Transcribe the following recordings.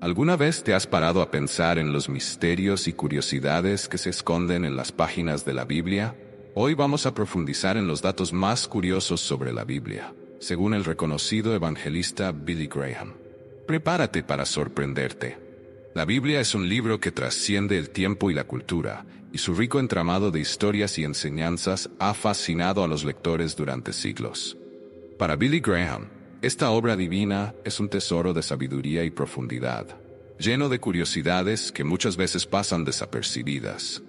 ¿Alguna vez te has parado a pensar en los misterios y curiosidades que se esconden en las páginas de la Biblia? Hoy vamos a profundizar en los datos más curiosos sobre la Biblia, según el reconocido evangelista Billy Graham. Prepárate para sorprenderte. La Biblia es un libro que trasciende el tiempo y la cultura, y su rico entramado de historias y enseñanzas ha fascinado a los lectores durante siglos. Para Billy Graham, esta obra divina es un tesoro de sabiduría y profundidad, lleno de curiosidades que muchas veces pasan desapercibidas.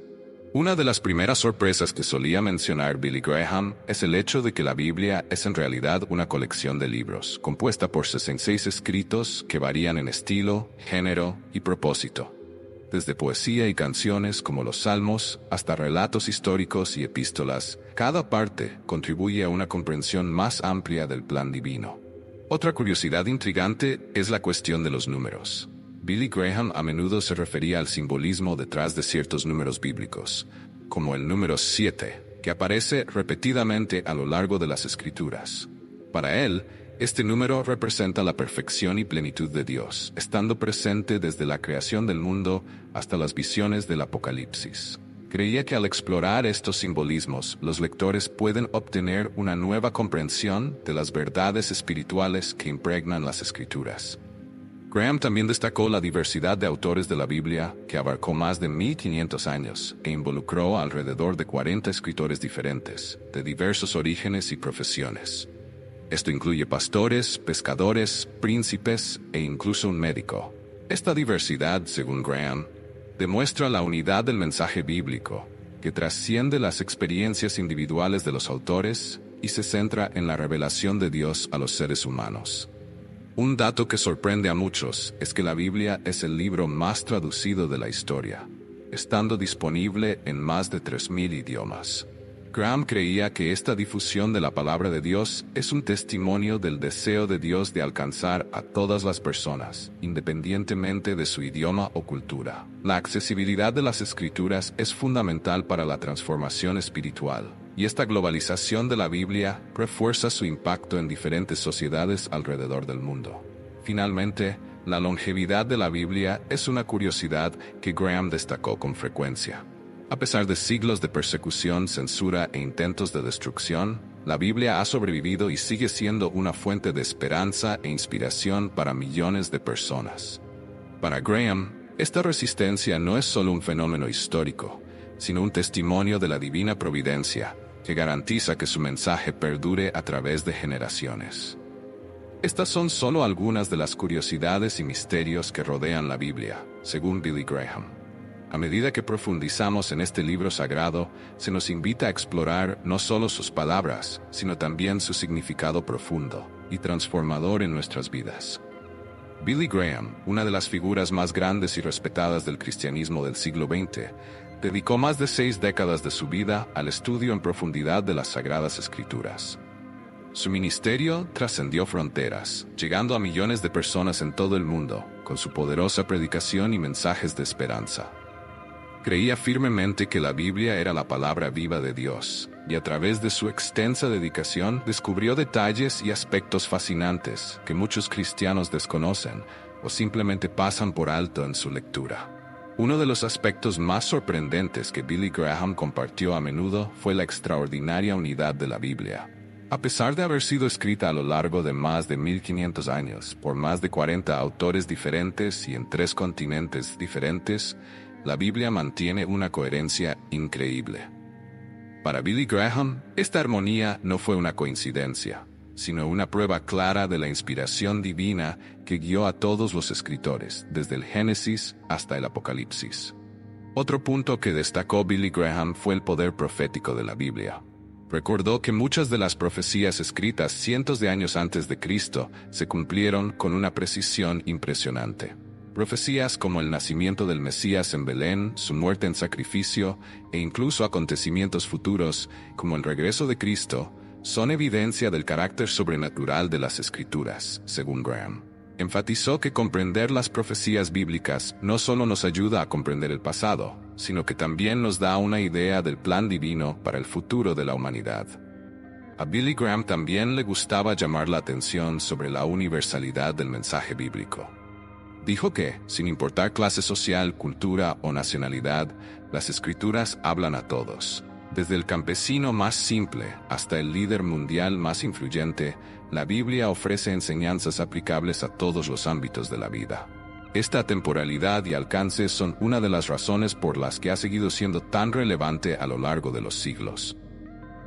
Una de las primeras sorpresas que solía mencionar Billy Graham es el hecho de que la Biblia es en realidad una colección de libros, compuesta por 66 escritos que varían en estilo, género y propósito. Desde poesía y canciones como los Salmos hasta relatos históricos y epístolas, cada parte contribuye a una comprensión más amplia del plan divino. Otra curiosidad intrigante es la cuestión de los números. Billy Graham a menudo se refería al simbolismo detrás de ciertos números bíblicos, como el número 7, que aparece repetidamente a lo largo de las Escrituras. Para él, este número representa la perfección y plenitud de Dios, estando presente desde la creación del mundo hasta las visiones del Apocalipsis. Creía que al explorar estos simbolismos, los lectores pueden obtener una nueva comprensión de las verdades espirituales que impregnan las Escrituras. Graham también destacó la diversidad de autores de la Biblia, que abarcó más de 1500 años, e involucró alrededor de 40 escritores diferentes, de diversos orígenes y profesiones. Esto incluye pastores, pescadores, príncipes e incluso un médico. Esta diversidad, según Graham, demuestra la unidad del mensaje bíblico, que trasciende las experiencias individuales de los autores y se centra en la revelación de Dios a los seres humanos. Un dato que sorprende a muchos es que la Biblia es el libro más traducido de la historia, estando disponible en más de 3000 idiomas. Graham creía que esta difusión de la palabra de Dios es un testimonio del deseo de Dios de alcanzar a todas las personas, independientemente de su idioma o cultura. La accesibilidad de las Escrituras es fundamental para la transformación espiritual, y esta globalización de la Biblia refuerza su impacto en diferentes sociedades alrededor del mundo. Finalmente, la longevidad de la Biblia es una curiosidad que Graham destacó con frecuencia. A pesar de siglos de persecución, censura e intentos de destrucción, la Biblia ha sobrevivido y sigue siendo una fuente de esperanza e inspiración para millones de personas. Para Graham, esta resistencia no es solo un fenómeno histórico, sino un testimonio de la divina providencia, que garantiza que su mensaje perdure a través de generaciones. Estas son solo algunas de las curiosidades y misterios que rodean la Biblia, según Billy Graham. A medida que profundizamos en este libro sagrado, se nos invita a explorar no solo sus palabras, sino también su significado profundo y transformador en nuestras vidas. Billy Graham, una de las figuras más grandes y respetadas del cristianismo del siglo XX, dedicó más de 6 décadas de su vida al estudio en profundidad de las Sagradas Escrituras. Su ministerio trascendió fronteras, llegando a millones de personas en todo el mundo, con su poderosa predicación y mensajes de esperanza. Creía firmemente que la Biblia era la palabra viva de Dios, y a través de su extensa dedicación descubrió detalles y aspectos fascinantes que muchos cristianos desconocen o simplemente pasan por alto en su lectura. Uno de los aspectos más sorprendentes que Billy Graham compartió a menudo fue la extraordinaria unidad de la Biblia. A pesar de haber sido escrita a lo largo de más de 1500 años por más de 40 autores diferentes y en 3 continentes diferentes, la Biblia mantiene una coherencia increíble. Para Billy Graham, esta armonía no fue una coincidencia, sino una prueba clara de la inspiración divina que guió a todos los escritores, desde el Génesis hasta el Apocalipsis. Otro punto que destacó Billy Graham fue el poder profético de la Biblia. Recordó que muchas de las profecías escritas cientos de años antes de Cristo se cumplieron con una precisión impresionante. Profecías como el nacimiento del Mesías en Belén, su muerte en sacrificio, e incluso acontecimientos futuros, como el regreso de Cristo, son evidencia del carácter sobrenatural de las Escrituras, según Graham. Enfatizó que comprender las profecías bíblicas no solo nos ayuda a comprender el pasado, sino que también nos da una idea del plan divino para el futuro de la humanidad. A Billy Graham también le gustaba llamar la atención sobre la universalidad del mensaje bíblico. Dijo que, sin importar clase social, cultura o nacionalidad, las escrituras hablan a todos. Desde el campesino más simple hasta el líder mundial más influyente, la Biblia ofrece enseñanzas aplicables a todos los ámbitos de la vida. Esta temporalidad y alcance son una de las razones por las que ha seguido siendo tan relevante a lo largo de los siglos.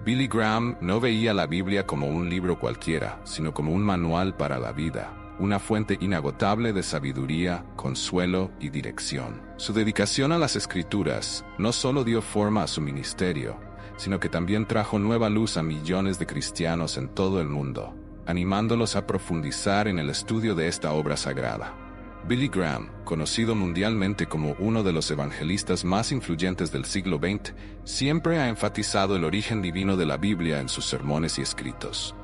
Billy Graham no veía la Biblia como un libro cualquiera, sino como un manual para la vida, una fuente inagotable de sabiduría, consuelo y dirección. Su dedicación a las Escrituras no solo dio forma a su ministerio, sino que también trajo nueva luz a millones de cristianos en todo el mundo, animándolos a profundizar en el estudio de esta obra sagrada. Billy Graham, conocido mundialmente como uno de los evangelistas más influyentes del siglo XX, siempre ha enfatizado el origen divino de la Biblia en sus sermones y escritos.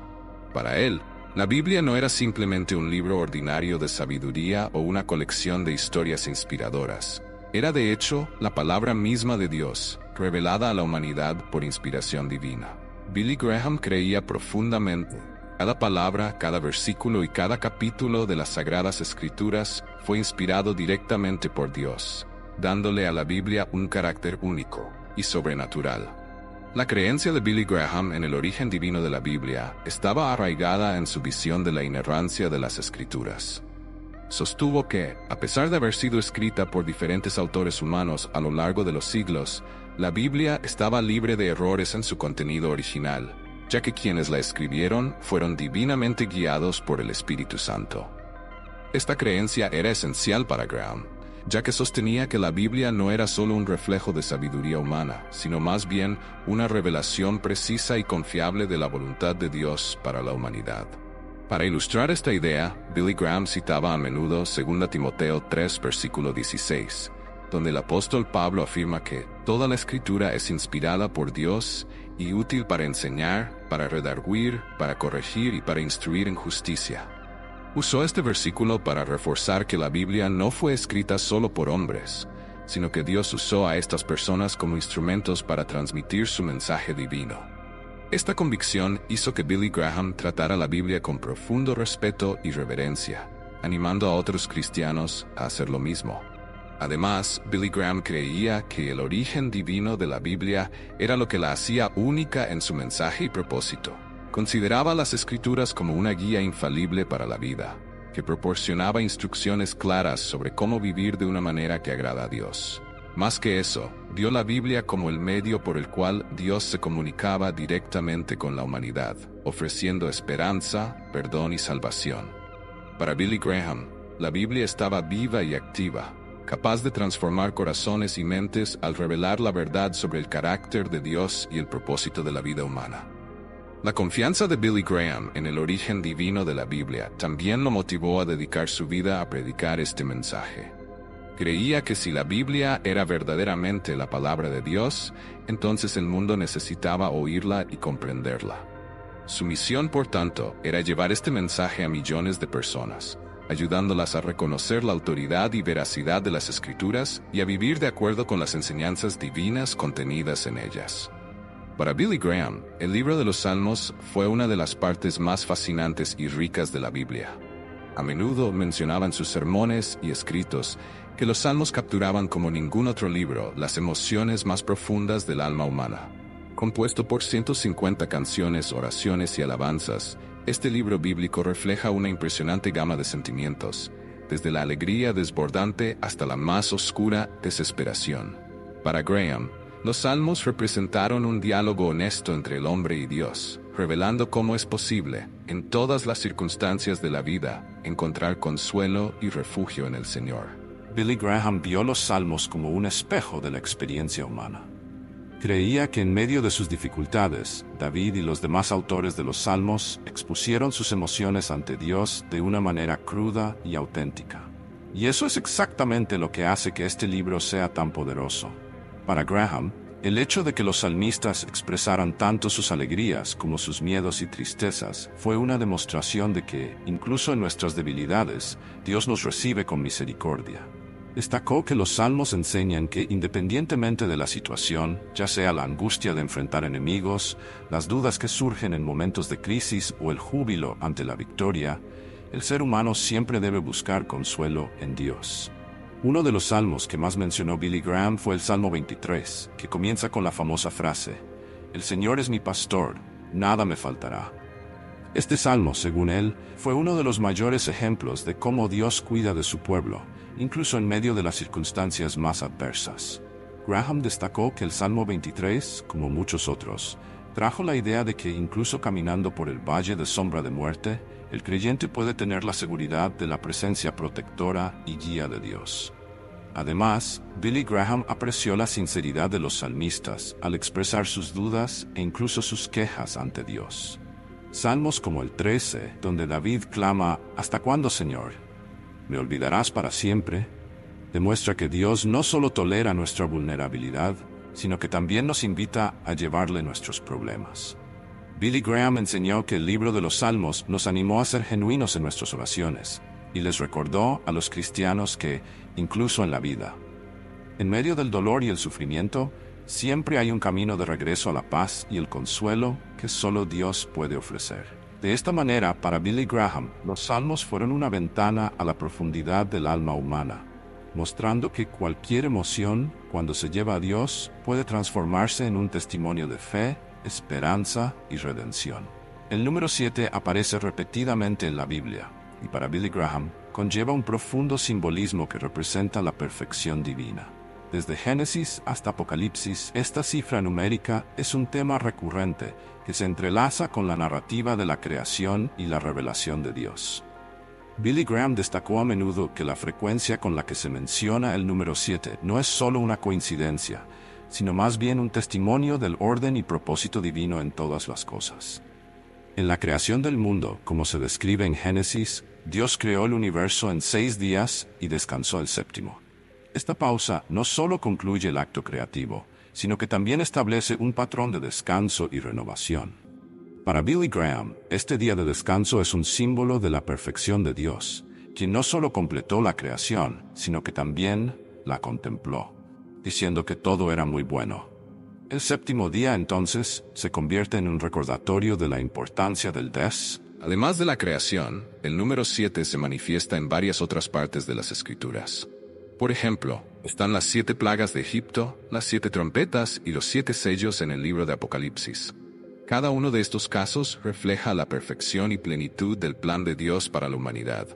Para él, la Biblia no era simplemente un libro ordinario de sabiduría o una colección de historias inspiradoras. Era de hecho la palabra misma de Dios, revelada a la humanidad por inspiración divina. Billy Graham creía profundamente. Cada palabra, cada versículo y cada capítulo de las Sagradas Escrituras fue inspirado directamente por Dios, dándole a la Biblia un carácter único y sobrenatural. La creencia de Billy Graham en el origen divino de la Biblia estaba arraigada en su visión de la inerrancia de las Escrituras. Sostuvo que, a pesar de haber sido escrita por diferentes autores humanos a lo largo de los siglos, la Biblia estaba libre de errores en su contenido original, ya que quienes la escribieron fueron divinamente guiados por el Espíritu Santo. Esta creencia era esencial para Graham, ya que sostenía que la Biblia no era solo un reflejo de sabiduría humana, sino más bien una revelación precisa y confiable de la voluntad de Dios para la humanidad. Para ilustrar esta idea, Billy Graham citaba a menudo 2 Timoteo 3, versículo 16, donde el apóstol Pablo afirma que toda la Escritura es inspirada por Dios y útil para enseñar, para redarguir, para corregir y para instruir en justicia. Usó este versículo para reforzar que la Biblia no fue escrita solo por hombres, sino que Dios usó a estas personas como instrumentos para transmitir su mensaje divino. Esta convicción hizo que Billy Graham tratara la Biblia con profundo respeto y reverencia, animando a otros cristianos a hacer lo mismo. Además, Billy Graham creía que el origen divino de la Biblia era lo que la hacía única en su mensaje y propósito. Consideraba las Escrituras como una guía infalible para la vida, que proporcionaba instrucciones claras sobre cómo vivir de una manera que agrada a Dios. Más que eso, vio la Biblia como el medio por el cual Dios se comunicaba directamente con la humanidad, ofreciendo esperanza, perdón y salvación. Para Billy Graham, la Biblia estaba viva y activa, capaz de transformar corazones y mentes al revelar la verdad sobre el carácter de Dios y el propósito de la vida humana. La confianza de Billy Graham en el origen divino de la Biblia también lo motivó a dedicar su vida a predicar este mensaje. Creía que si la Biblia era verdaderamente la palabra de Dios, entonces el mundo necesitaba oírla y comprenderla. Su misión, por tanto, era llevar este mensaje a millones de personas, ayudándolas a reconocer la autoridad y veracidad de las Escrituras y a vivir de acuerdo con las enseñanzas divinas contenidas en ellas. Para Billy Graham, el libro de los Salmos fue una de las partes más fascinantes y ricas de la Biblia. A menudo mencionaba en sus sermones y escritos que los Salmos capturaban como ningún otro libro las emociones más profundas del alma humana. Compuesto por 150 canciones, oraciones y alabanzas, este libro bíblico refleja una impresionante gama de sentimientos, desde la alegría desbordante hasta la más oscura desesperación. Para Graham, los Salmos representaron un diálogo honesto entre el hombre y Dios, revelando cómo es posible, en todas las circunstancias de la vida, encontrar consuelo y refugio en el Señor. Billy Graham vio los Salmos como un espejo de la experiencia humana. Creía que en medio de sus dificultades, David y los demás autores de los Salmos expusieron sus emociones ante Dios de una manera cruda y auténtica. Y eso es exactamente lo que hace que este libro sea tan poderoso. Para Graham, el hecho de que los salmistas expresaran tanto sus alegrías como sus miedos y tristezas fue una demostración de que, incluso en nuestras debilidades, Dios nos recibe con misericordia. Destacó que los salmos enseñan que, independientemente de la situación, ya sea la angustia de enfrentar enemigos, las dudas que surgen en momentos de crisis o el júbilo ante la victoria, el ser humano siempre debe buscar consuelo en Dios. Uno de los salmos que más mencionó Billy Graham fue el Salmo 23, que comienza con la famosa frase: «El Señor es mi pastor, nada me faltará». Este salmo, según él, fue uno de los mayores ejemplos de cómo Dios cuida de su pueblo, incluso en medio de las circunstancias más adversas. Graham destacó que el Salmo 23, como muchos otros, trajo la idea de que incluso caminando por el valle de sombra de muerte, el creyente puede tener la seguridad de la presencia protectora y guía de Dios. Además, Billy Graham apreció la sinceridad de los salmistas al expresar sus dudas e incluso sus quejas ante Dios. Salmos como el 13, donde David clama: «¿Hasta cuándo, Señor? ¿Me olvidarás para siempre?», demuestra que Dios no solo tolera nuestra vulnerabilidad, sino que también nos invita a llevarle nuestros problemas. Billy Graham enseñó que el libro de los Salmos nos animó a ser genuinos en nuestras oraciones, y les recordó a los cristianos que, incluso en la vida, en medio del dolor y el sufrimiento, siempre hay un camino de regreso a la paz y el consuelo que solo Dios puede ofrecer. De esta manera, para Billy Graham, los Salmos fueron una ventana a la profundidad del alma humana, mostrando que cualquier emoción, cuando se lleva a Dios, puede transformarse en un testimonio de fe, esperanza y redención. El número 7 aparece repetidamente en la Biblia, y para Billy Graham conlleva un profundo simbolismo que representa la perfección divina. Desde Génesis hasta Apocalipsis, esta cifra numérica es un tema recurrente que se entrelaza con la narrativa de la creación y la revelación de Dios. Billy Graham destacó a menudo que la frecuencia con la que se menciona el número 7 no es solo una coincidencia, sino más bien un testimonio del orden y propósito divino en todas las cosas. En la creación del mundo, como se describe en Génesis, Dios creó el universo en 6 días y descansó el séptimo. Esta pausa no solo concluye el acto creativo, sino que también establece un patrón de descanso y renovación. Para Billy Graham, este día de descanso es un símbolo de la perfección de Dios, quien no solo completó la creación, sino que también la contempló, diciendo que todo era muy bueno. El séptimo día, entonces, se convierte en un recordatorio de la importancia del des. Además de la creación, el número 7 se manifiesta en varias otras partes de las Escrituras. Por ejemplo, están las 7 plagas de Egipto, las 7 trompetas y los 7 sellos en el libro de Apocalipsis. Cada uno de estos casos refleja la perfección y plenitud del plan de Dios para la humanidad.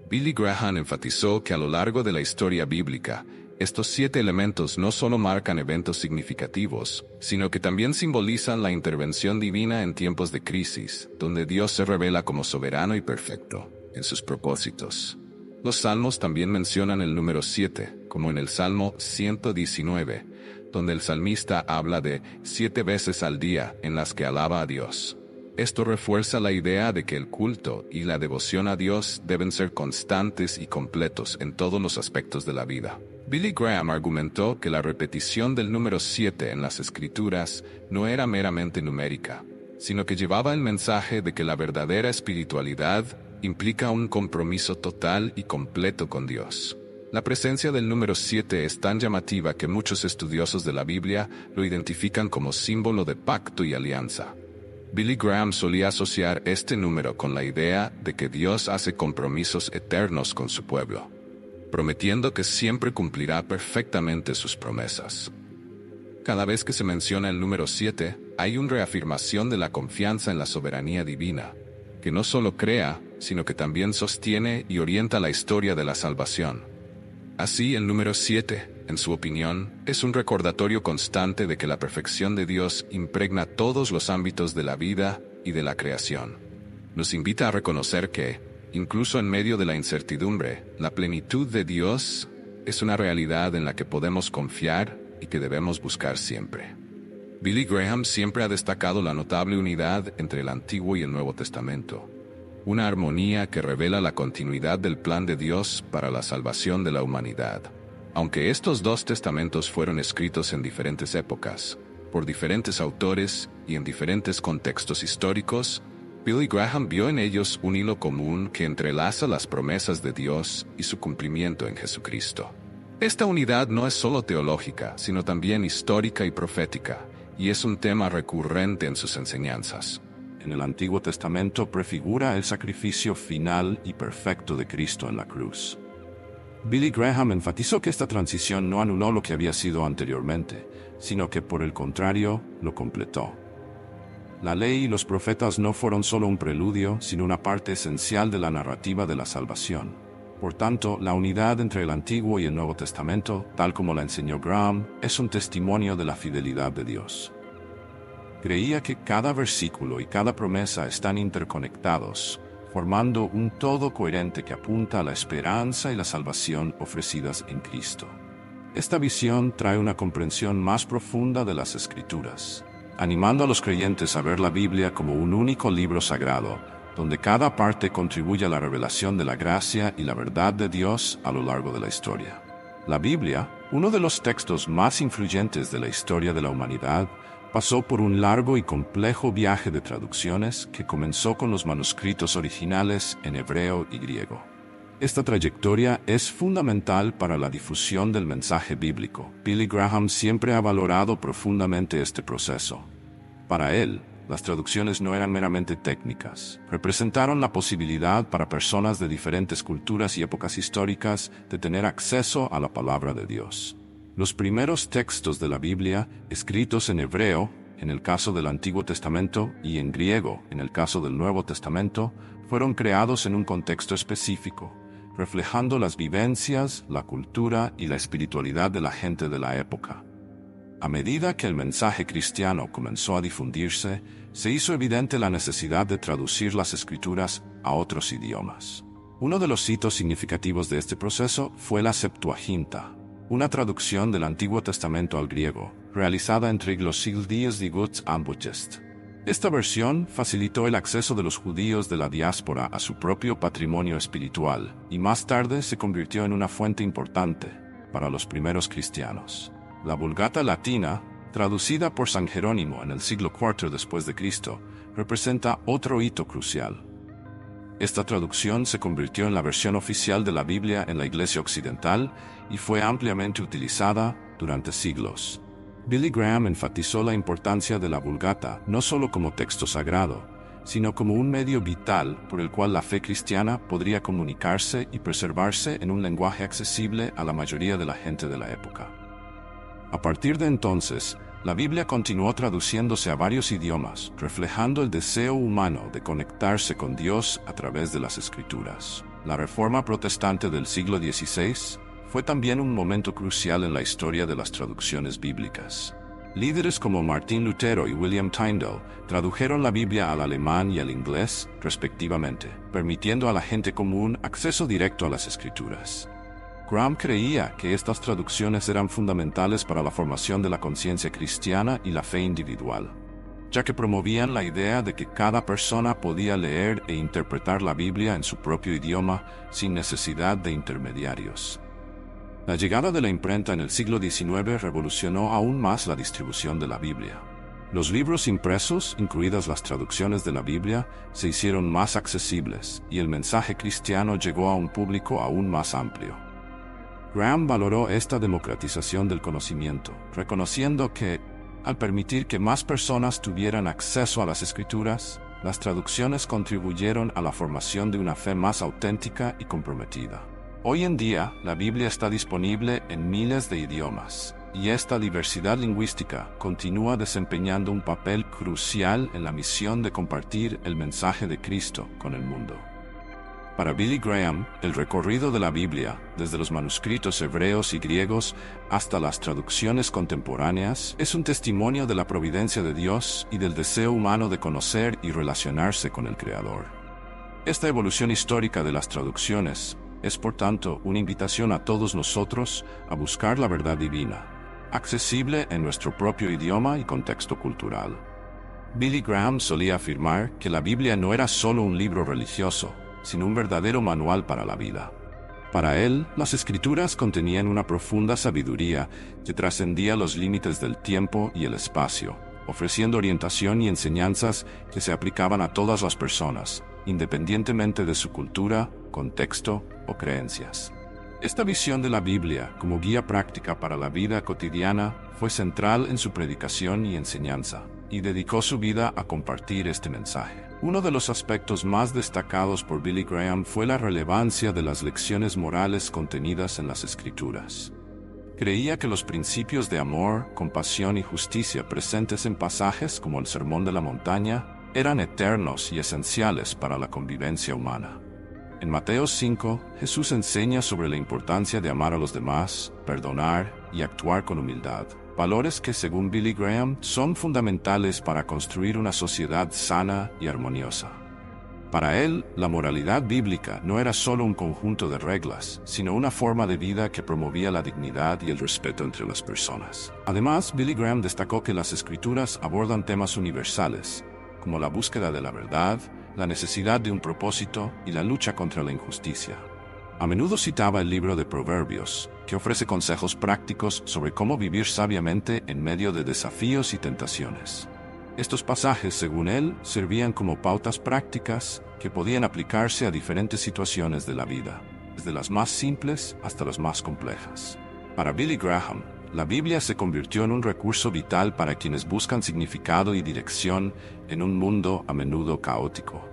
Billy Graham enfatizó que a lo largo de la historia bíblica, estos 7 elementos no solo marcan eventos significativos, sino que también simbolizan la intervención divina en tiempos de crisis, donde Dios se revela como soberano y perfecto en sus propósitos. Los salmos también mencionan el número 7, como en el Salmo 119, donde el salmista habla de 7 veces al día en las que alaba a Dios. Esto refuerza la idea de que el culto y la devoción a Dios deben ser constantes y completos en todos los aspectos de la vida. Billy Graham argumentó que la repetición del número 7 en las Escrituras no era meramente numérica, sino que llevaba el mensaje de que la verdadera espiritualidad implica un compromiso total y completo con Dios. La presencia del número 7 es tan llamativa que muchos estudiosos de la Biblia lo identifican como símbolo de pacto y alianza. Billy Graham solía asociar este número con la idea de que Dios hace compromisos eternos con su pueblo, prometiendo que siempre cumplirá perfectamente sus promesas. Cada vez que se menciona el número 7, hay una reafirmación de la confianza en la soberanía divina, que no solo crea, sino que también sostiene y orienta la historia de la salvación. Así, el número 7, en su opinión, es un recordatorio constante de que la perfección de Dios impregna todos los ámbitos de la vida y de la creación. Nos invita a reconocer que, incluso en medio de la incertidumbre, la plenitud de Dios es una realidad en la que podemos confiar y que debemos buscar siempre. Billy Graham siempre ha destacado la notable unidad entre el Antiguo y el Nuevo Testamento, una armonía que revela la continuidad del plan de Dios para la salvación de la humanidad. Aunque estos 2 testamentos fueron escritos en diferentes épocas, por diferentes autores y en diferentes contextos históricos, Billy Graham vio en ellos un hilo común que entrelaza las promesas de Dios y su cumplimiento en Jesucristo. Esta unidad no es solo teológica, sino también histórica y profética, y es un tema recurrente en sus enseñanzas. en el Antiguo Testamento prefigura el sacrificio final y perfecto de Cristo en la cruz. Billy Graham enfatizó que esta transición no anuló lo que había sido anteriormente, sino que por el contrario lo completó. La ley y los profetas no fueron solo un preludio, sino una parte esencial de la narrativa de la salvación. Por tanto, la unidad entre el Antiguo y el Nuevo Testamento, tal como la enseñó Graham, es un testimonio de la fidelidad de Dios. Creía que cada versículo y cada promesa están interconectados, formando un todo coherente que apunta a la esperanza y la salvación ofrecidas en Cristo. Esta visión trae una comprensión más profunda de las Escrituras, animando a los creyentes a ver la Biblia como un único libro sagrado, donde cada parte contribuye a la revelación de la gracia y la verdad de Dios a lo largo de la historia. La Biblia, uno de los textos más influyentes de la historia de la humanidad, pasó por un largo y complejo viaje de traducciones que comenzó con los manuscritos originales en hebreo y griego. Esta trayectoria es fundamental para la difusión del mensaje bíblico. Billy Graham siempre ha valorado profundamente este proceso. Para él, las traducciones no eran meramente técnicas. Representaron la posibilidad para personas de diferentes culturas y épocas históricas de tener acceso a la palabra de Dios. Los primeros textos de la Biblia, escritos en hebreo, en el caso del Antiguo Testamento, y en griego, en el caso del Nuevo Testamento, fueron creados en un contexto específico, reflejando las vivencias, la cultura y la espiritualidad de la gente de la época. A medida que el mensaje cristiano comenzó a difundirse, se hizo evidente la necesidad de traducir las Escrituras a otros idiomas. Uno de los hitos significativos de este proceso fue la Septuaginta, una traducción del Antiguo Testamento al griego, realizada en Triglosigdies de Guds Ambutest. Esta versión facilitó el acceso de los judíos de la diáspora a su propio patrimonio espiritual, y más tarde se convirtió en una fuente importante para los primeros cristianos. La Vulgata latina, traducida por San Jerónimo en el siglo IV después de Cristo, representa otro hito crucial. Esta traducción se convirtió en la versión oficial de la Biblia en la Iglesia Occidental y fue ampliamente utilizada durante siglos. Billy Graham enfatizó la importancia de la Vulgata no solo como texto sagrado, sino como un medio vital por el cual la fe cristiana podría comunicarse y preservarse en un lenguaje accesible a la mayoría de la gente de la época. A partir de entonces, la Biblia continuó traduciéndose a varios idiomas, reflejando el deseo humano de conectarse con Dios a través de las Escrituras. La Reforma Protestante del siglo XVI fue también un momento crucial en la historia de las traducciones bíblicas. Líderes como Martín Lutero y William Tyndale tradujeron la Biblia al alemán y al inglés, respectivamente, permitiendo a la gente común acceso directo a las Escrituras. Graham creía que estas traducciones eran fundamentales para la formación de la conciencia cristiana y la fe individual, ya que promovían la idea de que cada persona podía leer e interpretar la Biblia en su propio idioma sin necesidad de intermediarios. La llegada de la imprenta en el siglo XIX revolucionó aún más la distribución de la Biblia. Los libros impresos, incluidas las traducciones de la Biblia, se hicieron más accesibles y el mensaje cristiano llegó a un público aún más amplio. Graham valoró esta democratización del conocimiento, reconociendo que, al permitir que más personas tuvieran acceso a las Escrituras, las traducciones contribuyeron a la formación de una fe más auténtica y comprometida. Hoy en día, la Biblia está disponible en miles de idiomas, y esta diversidad lingüística continúa desempeñando un papel crucial en la misión de compartir el mensaje de Cristo con el mundo. Para Billy Graham, el recorrido de la Biblia, desde los manuscritos hebreos y griegos hasta las traducciones contemporáneas, es un testimonio de la providencia de Dios y del deseo humano de conocer y relacionarse con el Creador. Esta evolución histórica de las traducciones es, por tanto, una invitación a todos nosotros a buscar la verdad divina, accesible en nuestro propio idioma y contexto cultural. Billy Graham solía afirmar que la Biblia no era solo un libro religioso, sino un verdadero manual para la vida. Para él, las Escrituras contenían una profunda sabiduría que trascendía los límites del tiempo y el espacio, ofreciendo orientación y enseñanzas que se aplicaban a todas las personas, independientemente de su cultura, contexto o creencias. Esta visión de la Biblia como guía práctica para la vida cotidiana fue central en su predicación y enseñanza, y dedicó su vida a compartir este mensaje. Uno de los aspectos más destacados por Billy Graham fue la relevancia de las lecciones morales contenidas en las Escrituras. Creía que los principios de amor, compasión y justicia presentes en pasajes como el Sermón de la Montaña eran eternos y esenciales para la convivencia humana. En Mateo 5, Jesús enseña sobre la importancia de amar a los demás, perdonar y actuar con humildad, valores que, según Billy Graham, son fundamentales para construir una sociedad sana y armoniosa. Para él, la moralidad bíblica no era solo un conjunto de reglas, sino una forma de vida que promovía la dignidad y el respeto entre las personas. Además, Billy Graham destacó que las Escrituras abordan temas universales, como la búsqueda de la verdad, la necesidad de un propósito y la lucha contra la injusticia. A menudo citaba el libro de Proverbios, que ofrece consejos prácticos sobre cómo vivir sabiamente en medio de desafíos y tentaciones. Estos pasajes, según él, servían como pautas prácticas que podían aplicarse a diferentes situaciones de la vida, desde las más simples hasta las más complejas. Para Billy Graham, la Biblia se convirtió en un recurso vital para quienes buscan significado y dirección en un mundo a menudo caótico.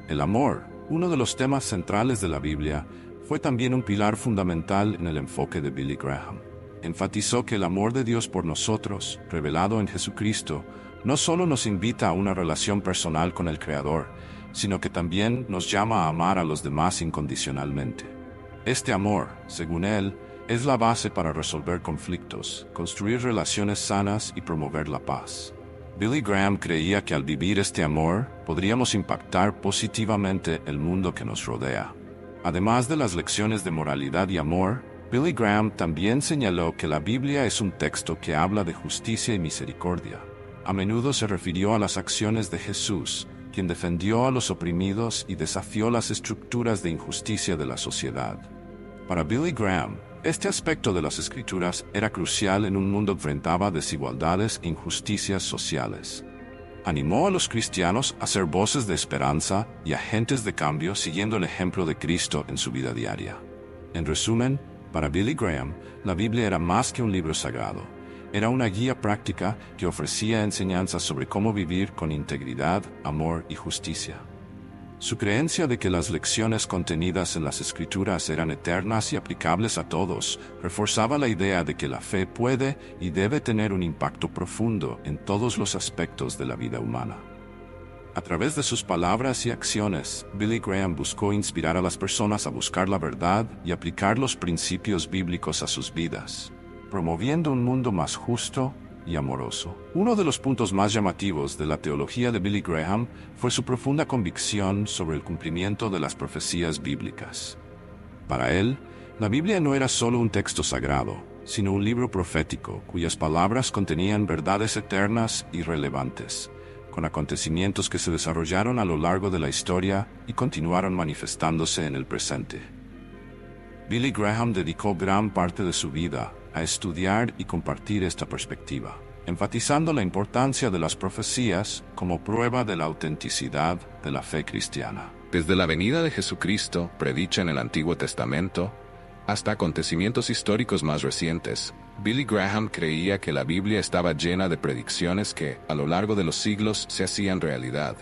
El amor, uno de los temas centrales de la Biblia, fue también un pilar fundamental en el enfoque de Billy Graham. Enfatizó que el amor de Dios por nosotros, revelado en Jesucristo, no solo nos invita a una relación personal con el Creador, sino que también nos llama a amar a los demás incondicionalmente. Este amor, según él, es la base para resolver conflictos, construir relaciones sanas y promover la paz. Billy Graham creía que al vivir este amor, podríamos impactar positivamente el mundo que nos rodea. Además de las lecciones de moralidad y amor, Billy Graham también señaló que la Biblia es un texto que habla de justicia y misericordia. A menudo se refirió a las acciones de Jesús, quien defendió a los oprimidos y desafió las estructuras de injusticia de la sociedad. Para Billy Graham, este aspecto de las Escrituras era crucial en un mundo que enfrentaba desigualdades e injusticias sociales. Animó a los cristianos a ser voces de esperanza y agentes de cambio siguiendo el ejemplo de Cristo en su vida diaria. En resumen, para Billy Graham, la Biblia era más que un libro sagrado. Era una guía práctica que ofrecía enseñanzas sobre cómo vivir con integridad, amor y justicia. Su creencia de que las lecciones contenidas en las Escrituras eran eternas y aplicables a todos reforzaba la idea de que la fe puede y debe tener un impacto profundo en todos los aspectos de la vida humana. A través de sus palabras y acciones, Billy Graham buscó inspirar a las personas a buscar la verdad y aplicar los principios bíblicos a sus vidas, promoviendo un mundo más justo y amoroso. Uno de los puntos más llamativos de la teología de Billy Graham fue su profunda convicción sobre el cumplimiento de las profecías bíblicas. Para él, la Biblia no era solo un texto sagrado, sino un libro profético cuyas palabras contenían verdades eternas y relevantes, con acontecimientos que se desarrollaron a lo largo de la historia y continuaron manifestándose en el presente. Billy Graham dedicó gran parte de su vida a estudiar y compartir esta perspectiva, enfatizando la importancia de las profecías como prueba de la autenticidad de la fe cristiana. Desde la venida de Jesucristo, predicha en el Antiguo Testamento, hasta acontecimientos históricos más recientes, Billy Graham creía que la Biblia estaba llena de predicciones que, a lo largo de los siglos, se hacían realidad.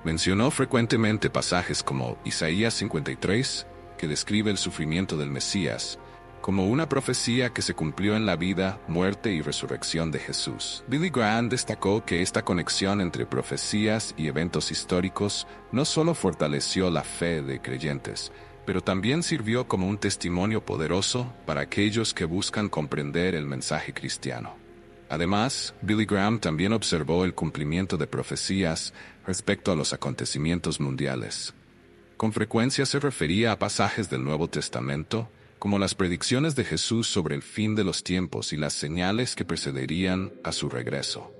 Mencionó frecuentemente pasajes como Isaías 53, que describe el sufrimiento del Mesías, como una profecía que se cumplió en la vida, muerte y resurrección de Jesús. Billy Graham destacó que esta conexión entre profecías y eventos históricos no solo fortaleció la fe de creyentes, pero también sirvió como un testimonio poderoso para aquellos que buscan comprender el mensaje cristiano. Además, Billy Graham también observó el cumplimiento de profecías respecto a los acontecimientos mundiales. Con frecuencia se refería a pasajes del Nuevo Testamento, como las predicciones de Jesús sobre el fin de los tiempos y las señales que precederían a su regreso.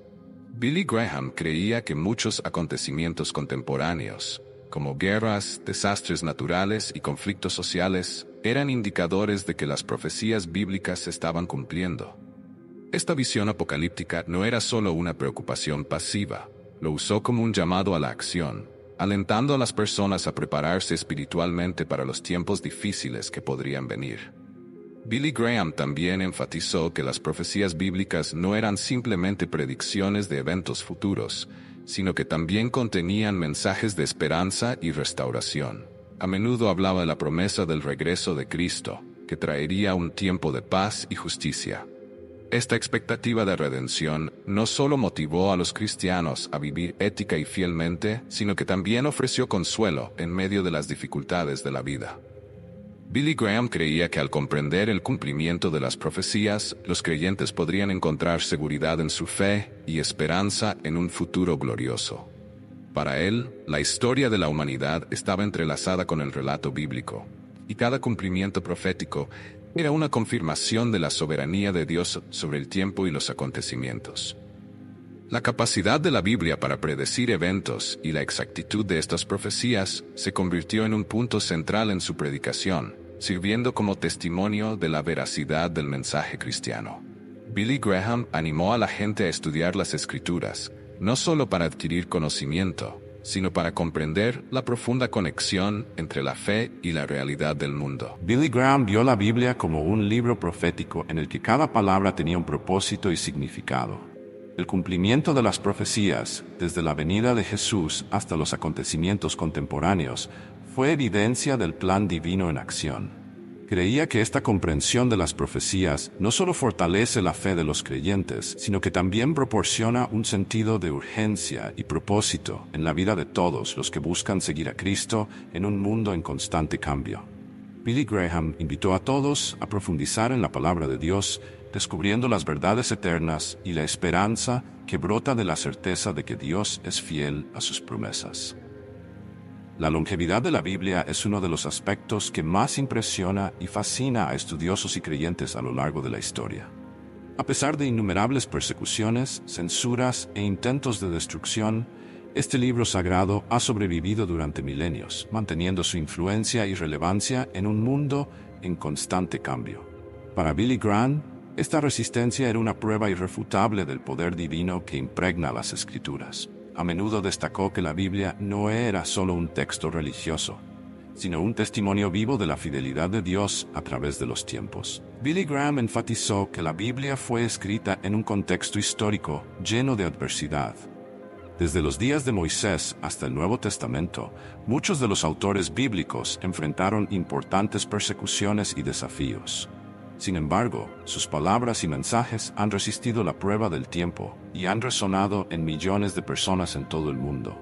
Billy Graham creía que muchos acontecimientos contemporáneos, como guerras, desastres naturales y conflictos sociales, eran indicadores de que las profecías bíblicas se estaban cumpliendo. Esta visión apocalíptica no era solo una preocupación pasiva, lo usó como un llamado a la acción, alentando a las personas a prepararse espiritualmente para los tiempos difíciles que podrían venir. Billy Graham también enfatizó que las profecías bíblicas no eran simplemente predicciones de eventos futuros, sino que también contenían mensajes de esperanza y restauración. A menudo hablaba de la promesa del regreso de Cristo, que traería un tiempo de paz y justicia. Esta expectativa de redención no solo motivó a los cristianos a vivir ética y fielmente, sino que también ofreció consuelo en medio de las dificultades de la vida. Billy Graham creía que al comprender el cumplimiento de las profecías, los creyentes podrían encontrar seguridad en su fe y esperanza en un futuro glorioso. Para él, la historia de la humanidad estaba entrelazada con el relato bíblico, y cada cumplimiento profético era una confirmación de la soberanía de Dios sobre el tiempo y los acontecimientos. La capacidad de la Biblia para predecir eventos y la exactitud de estas profecías se convirtió en un punto central en su predicación, sirviendo como testimonio de la veracidad del mensaje cristiano. Billy Graham animó a la gente a estudiar las Escrituras, no solo para adquirir conocimiento, sino para comprender la profunda conexión entre la fe y la realidad del mundo. Billy Graham vio la Biblia como un libro profético en el que cada palabra tenía un propósito y significado. El cumplimiento de las profecías, desde la venida de Jesús hasta los acontecimientos contemporáneos, fue evidencia del plan divino en acción. Creía que esta comprensión de las profecías no solo fortalece la fe de los creyentes, sino que también proporciona un sentido de urgencia y propósito en la vida de todos los que buscan seguir a Cristo en un mundo en constante cambio. Billy Graham invitó a todos a profundizar en la palabra de Dios, descubriendo las verdades eternas y la esperanza que brota de la certeza de que Dios es fiel a sus promesas. La longevidad de la Biblia es uno de los aspectos que más impresiona y fascina a estudiosos y creyentes a lo largo de la historia. A pesar de innumerables persecuciones, censuras e intentos de destrucción, este libro sagrado ha sobrevivido durante milenios, manteniendo su influencia y relevancia en un mundo en constante cambio. Para Billy Graham, esta resistencia era una prueba irrefutable del poder divino que impregna las Escrituras. A menudo destacó que la Biblia no era solo un texto religioso, sino un testimonio vivo de la fidelidad de Dios a través de los tiempos. Billy Graham enfatizó que la Biblia fue escrita en un contexto histórico lleno de adversidad. Desde los días de Moisés hasta el Nuevo Testamento, muchos de los autores bíblicos enfrentaron importantes persecuciones y desafíos. Sin embargo, sus palabras y mensajes han resistido la prueba del tiempo y han resonado en millones de personas en todo el mundo.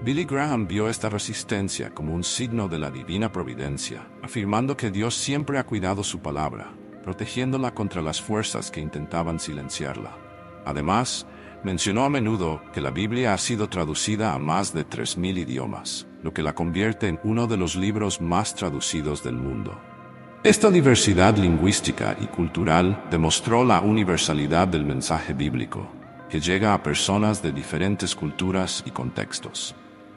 Billy Graham vio esta resistencia como un signo de la divina providencia, afirmando que Dios siempre ha cuidado su palabra, protegiéndola contra las fuerzas que intentaban silenciarla. Además, mencionó a menudo que la Biblia ha sido traducida a más de 3,000 idiomas, lo que la convierte en uno de los libros más traducidos del mundo. Esta diversidad lingüística y cultural demostró la universalidad del mensaje bíblico, que llega a personas de diferentes culturas y contextos.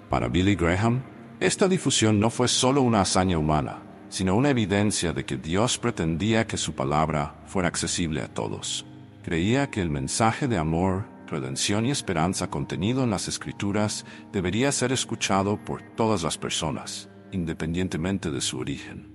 Para Billy Graham, esta difusión no fue solo una hazaña humana, sino una evidencia de que Dios pretendía que su palabra fuera accesible a todos. Creía que el mensaje de amor, redención y esperanza contenido en las Escrituras debería ser escuchado por todas las personas, independientemente de su origen.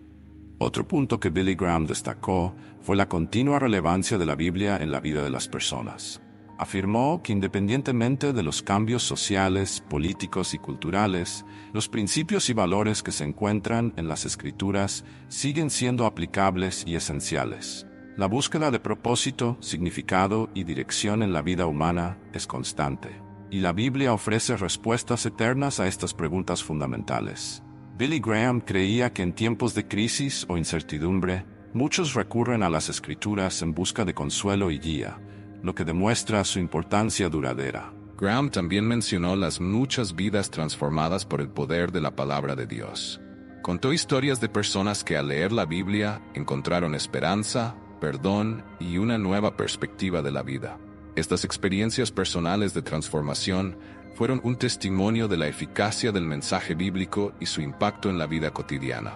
Otro punto que Billy Graham destacó fue la continua relevancia de la Biblia en la vida de las personas. Afirmó que independientemente de los cambios sociales, políticos y culturales, los principios y valores que se encuentran en las Escrituras siguen siendo aplicables y esenciales. La búsqueda de propósito, significado y dirección en la vida humana es constante, y la Biblia ofrece respuestas eternas a estas preguntas fundamentales. Billy Graham creía que en tiempos de crisis o incertidumbre, muchos recurren a las Escrituras en busca de consuelo y guía, lo que demuestra su importancia duradera. Graham también mencionó las muchas vidas transformadas por el poder de la palabra de Dios. Contó historias de personas que al leer la Biblia encontraron esperanza, perdón y una nueva perspectiva de la vida. Estas experiencias personales de transformación fueron un testimonio de la eficacia del mensaje bíblico y su impacto en la vida cotidiana.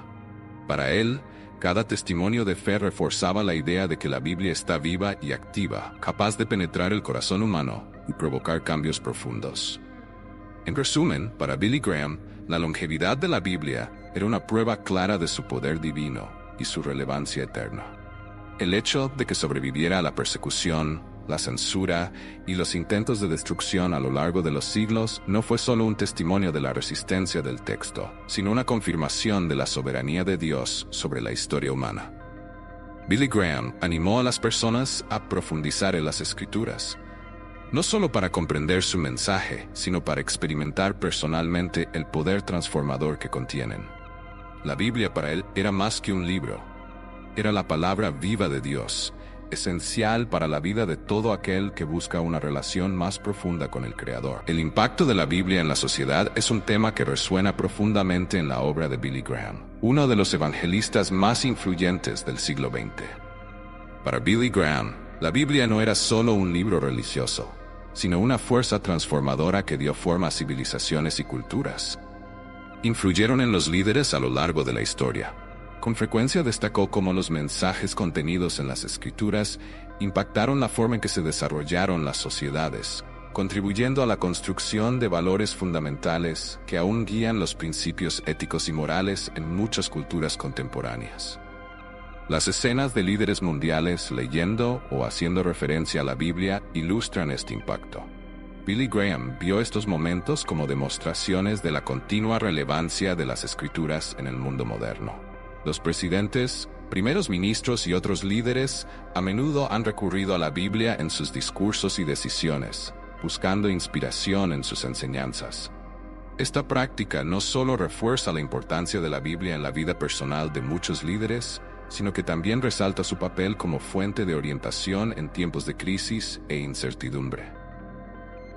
Para él, cada testimonio de fe reforzaba la idea de que la Biblia está viva y activa, capaz de penetrar el corazón humano y provocar cambios profundos. En resumen, para Billy Graham, la longevidad de la Biblia era una prueba clara de su poder divino y su relevancia eterna. El hecho de que sobreviviera a la persecución, la censura y los intentos de destrucción a lo largo de los siglos no fue solo un testimonio de la resistencia del texto, sino una confirmación de la soberanía de Dios sobre la historia humana. Billy Graham animó a las personas a profundizar en las Escrituras, no solo para comprender su mensaje, sino para experimentar personalmente el poder transformador que contienen. La Biblia para él era más que un libro, era la palabra viva de Dios, esencial para la vida de todo aquel que busca una relación más profunda con el Creador. El impacto de la Biblia en la sociedad es un tema que resuena profundamente en la obra de Billy Graham, uno de los evangelistas más influyentes del siglo XX. Para Billy Graham, la Biblia no era solo un libro religioso, sino una fuerza transformadora que dio forma a civilizaciones y culturas. Influyeron en los líderes a lo largo de la historia. Con frecuencia destacó cómo los mensajes contenidos en las Escrituras impactaron la forma en que se desarrollaron las sociedades, contribuyendo a la construcción de valores fundamentales que aún guían los principios éticos y morales en muchas culturas contemporáneas. Las escenas de líderes mundiales leyendo o haciendo referencia a la Biblia ilustran este impacto. Billy Graham vio estos momentos como demostraciones de la continua relevancia de las Escrituras en el mundo moderno. Los presidentes, primeros ministros y otros líderes a menudo han recurrido a la Biblia en sus discursos y decisiones, buscando inspiración en sus enseñanzas. Esta práctica no solo refuerza la importancia de la Biblia en la vida personal de muchos líderes, sino que también resalta su papel como fuente de orientación en tiempos de crisis e incertidumbre.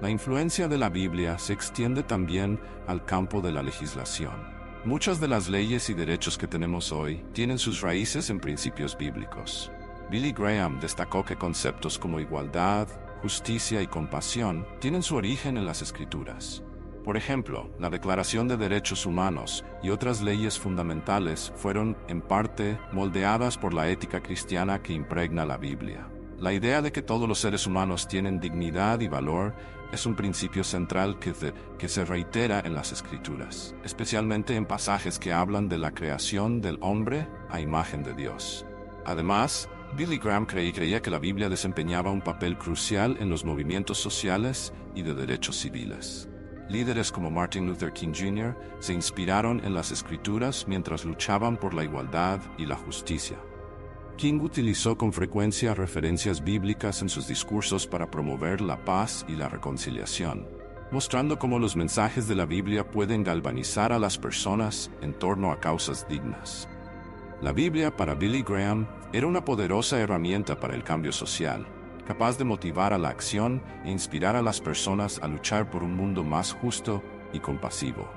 La influencia de la Biblia se extiende también al campo de la legislación. Muchas de las leyes y derechos que tenemos hoy tienen sus raíces en principios bíblicos. Billy Graham destacó que conceptos como igualdad, justicia y compasión tienen su origen en las Escrituras. Por ejemplo, la Declaración de Derechos Humanos y otras leyes fundamentales fueron, en parte, moldeadas por la ética cristiana que impregna la Biblia. La idea de que todos los seres humanos tienen dignidad y valor es un principio central que se reitera en las Escrituras, especialmente en pasajes que hablan de la creación del hombre a imagen de Dios. Además, Billy Graham creía que la Biblia desempeñaba un papel crucial en los movimientos sociales y de derechos civiles. Líderes como Martin Luther King Jr. se inspiraron en las Escrituras mientras luchaban por la igualdad y la justicia. King utilizó con frecuencia referencias bíblicas en sus discursos para promover la paz y la reconciliación, mostrando cómo los mensajes de la Biblia pueden galvanizar a las personas en torno a causas dignas. La Biblia para Billy Graham era una poderosa herramienta para el cambio social, capaz de motivar a la acción e inspirar a las personas a luchar por un mundo más justo y compasivo.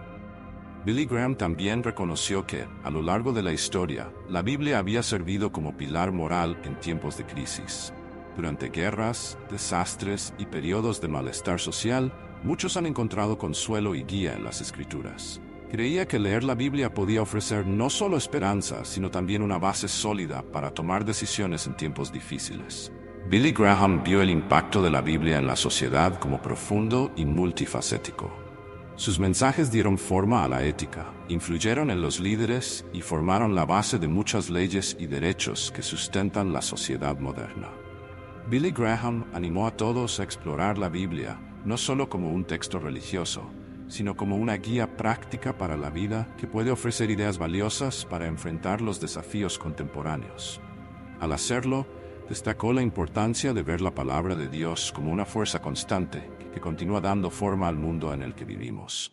Billy Graham también reconoció que, a lo largo de la historia, la Biblia había servido como pilar moral en tiempos de crisis. Durante guerras, desastres y periodos de malestar social, muchos han encontrado consuelo y guía en las Escrituras. Creía que leer la Biblia podía ofrecer no solo esperanza, sino también una base sólida para tomar decisiones en tiempos difíciles. Billy Graham vio el impacto de la Biblia en la sociedad como profundo y multifacético. Sus mensajes dieron forma a la ética, influyeron en los líderes y formaron la base de muchas leyes y derechos que sustentan la sociedad moderna. Billy Graham animó a todos a explorar la Biblia no solo como un texto religioso, sino como una guía práctica para la vida que puede ofrecer ideas valiosas para enfrentar los desafíos contemporáneos. Al hacerlo, destacó la importancia de ver la palabra de Dios como una fuerza constante que continúa dando forma al mundo en el que vivimos.